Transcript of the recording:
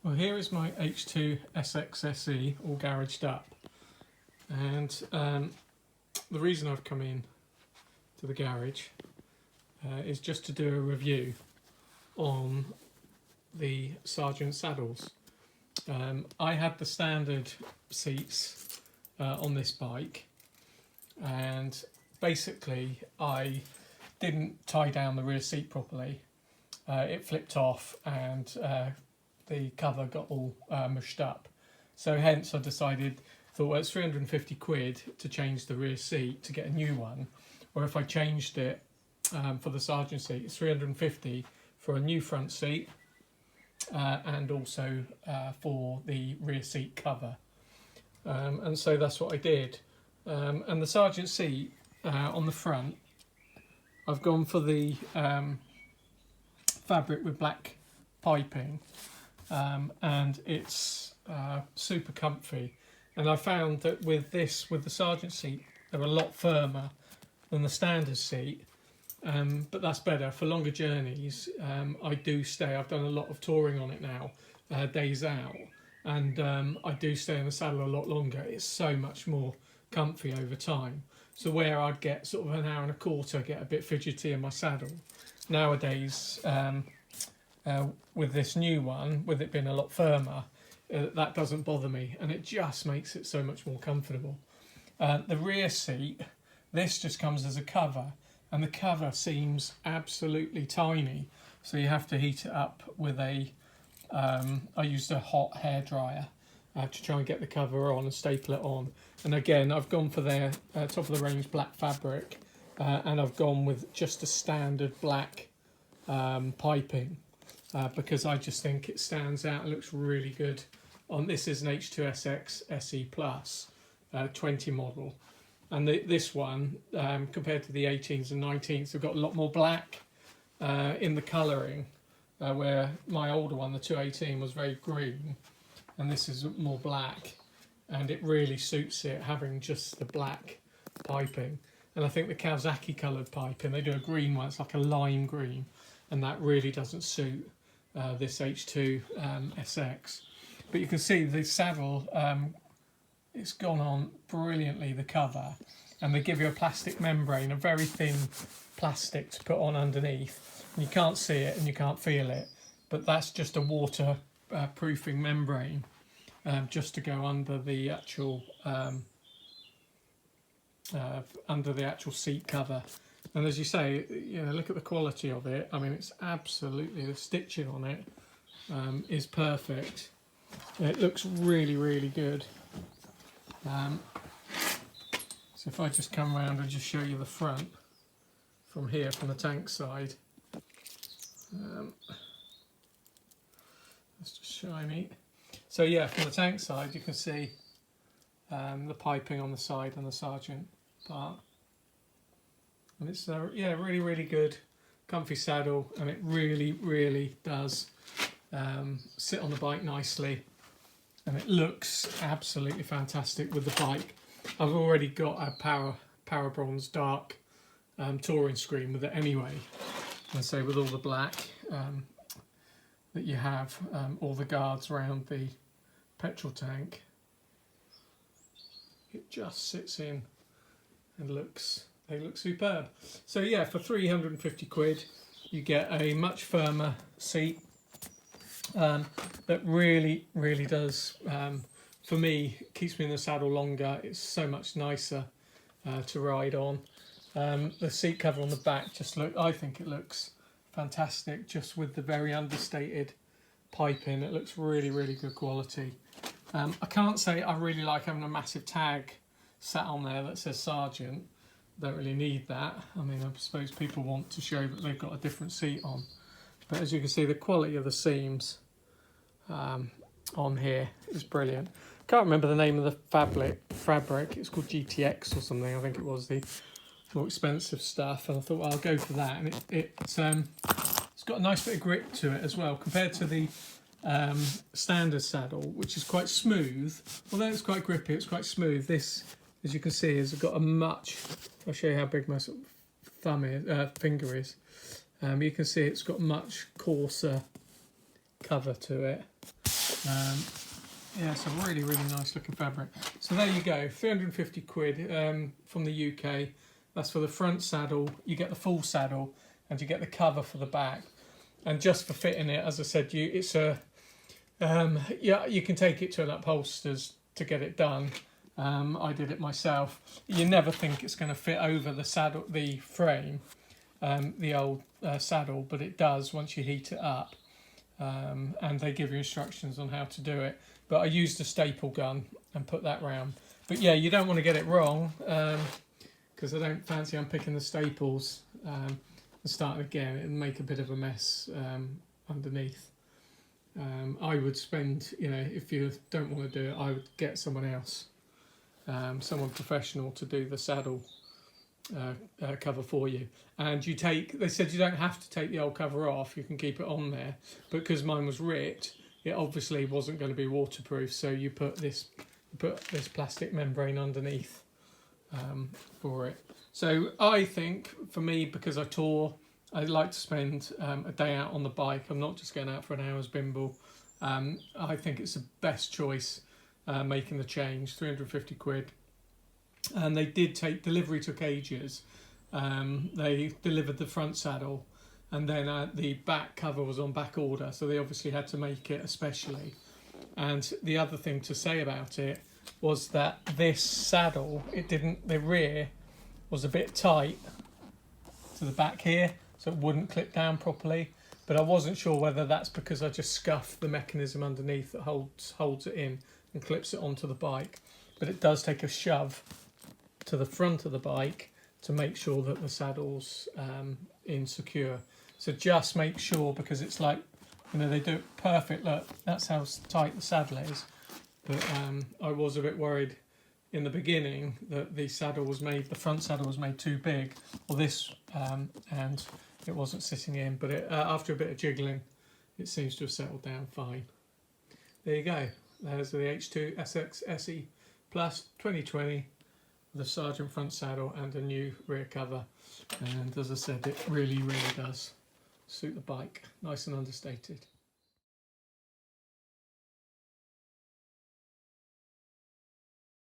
Well, here is my H2 SX SE all garaged up, and the reason I've come in to the garage is just to do a review on the Sargent saddles. I had the standard seats on this bike, and basically I didn't tie down the rear seat properly. It flipped off and the cover got all mushed up. So hence I decided, thought, well, it's 350 quid to change the rear seat to get a new one, or if I changed it for the Sargent seat, it's 350 for a new front seat and also for the rear seat cover. And so that's what I did. And the Sargent seat on the front, I've gone for the fabric with black piping, and it's super comfy. And I found that with the Sargent seat, they're a lot firmer than the standard seat, but that's better for longer journeys. I do stay. I've done a lot of touring on it now, days out, and I do stay in the saddle a lot longer. It's so much more comfy over time. So where I'd get sort of an hour and a quarter, get a bit fidgety in my saddle, nowadays with this new one, with it being a lot firmer, that doesn't bother me, and it just makes it so much more comfortable. The rear seat, this just comes as a cover, and the cover seems absolutely tiny, so you have to heat it up with I used a hot hairdryer to try and get the cover on and staple it on. And again, I've gone for their top of the range black fabric, and I've gone with just a standard black piping because I just think it stands out and looks really good. This is an H2SX SE Plus 20 model, and this one compared to the 18s and 19s, they've got a lot more black in the colouring, where my older one, the 218, was very green, and this is more black, and it really suits it having just the black piping. And I think the Kawasaki coloured piping, they do a green one, it's like a lime green, and that really doesn't suit this H2 SX. But you can see the saddle, it's gone on brilliantly, the cover, and they give you a plastic membrane, a very thin plastic to put on underneath. And you can't see it and you can't feel it, but that's just a water proofing membrane just to go under the actual seat cover. And as you say, you know, look at the quality of it. I mean, it's absolutely, the stitching on it is perfect. It looks really, really good. So if I just come around and just show you the front from here, from the tank side, it's just shiny. So yeah, from the tank side you can see the piping on the side and the Sargent part, and it's yeah, really, really good, comfy saddle, and it really, really does sit on the bike nicely, and it looks absolutely fantastic with the bike. I've already got a Power Bronze dark touring screen with it anyway, and so with all the black that you have, all the guards around the petrol tank, it just sits in and they look superb. So yeah, for 350 quid you get a much firmer seat that really, really does, for me, keeps me in the saddle longer. It's so much nicer to ride on. The seat cover on the back I think it looks fantastic, just with the very understated piping. It looks really, really good quality. I can't say I really like having a massive tag sat on there that says Sargent. Don't really need that. I mean, I suppose people want to show that they've got a different seat on. But as you can see, the quality of the seams on here is brilliant. Can't remember the name of the fabric. It's called GTX or something. I think it was the more expensive stuff, and I thought, well, I'll go for that. And it's got a nice bit of grip to it as well, compared to the standard saddle, which is quite smooth. Although it's quite grippy, it's quite smooth. This, as you can see, has got a much. I'll show you how big my sort of finger is. You can see it's got much coarser cover to it, Yeah, it's a really, really nice looking fabric. So there you go, 350 quid from the UK. That's for the front saddle. You get the full saddle and you get the cover for the back. And just for fitting it, as I said, it's a yeah, you can take it to an upholster's to get it done. I did it myself. You never think it's going to fit over the saddle, the frame, the old saddle, but it does once you heat it up. And they give you instructions on how to do it. But I used a staple gun and put that round. But yeah, you don't want to get it wrong, because I don't fancy unpicking the staples and starting again. It'll make a bit of a mess underneath. I would spend, if you don't want to do it, I would get someone else, someone professional to do the saddle cover for you. And they said you don't have to take the old cover off, you can keep it on there, but because mine was ripped, it obviously wasn't going to be waterproof, so you put this plastic membrane underneath for it. So I think for me, because I like to spend a day out on the bike. I'm not just going out for an hour's bimble. I think it's the best choice making the change, 350 quid. And they did delivery took ages. They delivered the front saddle, and then the back cover was on back order, so they obviously had to make it especially. And the other thing to say about it was that this saddle, the rear was a bit tight to the back here, so it wouldn't clip down properly. But I wasn't sure whether that's because I just scuffed the mechanism underneath that holds it in and clips it onto the bike. But it does take a shove to the front of the bike to make sure that the saddle's insecure. So just make sure, because it's like, they do it perfect. Look, that's how tight the saddle is. But I was a bit worried in the beginning that the front saddle was made too big, or this, and it wasn't sitting in. But after a bit of jiggling, it seems to have settled down fine. There you go. There's the H2 SX SE Plus 2020. The Sargent front saddle and a new rear cover, and as I said, it really, really does suit the bike, nice and understated.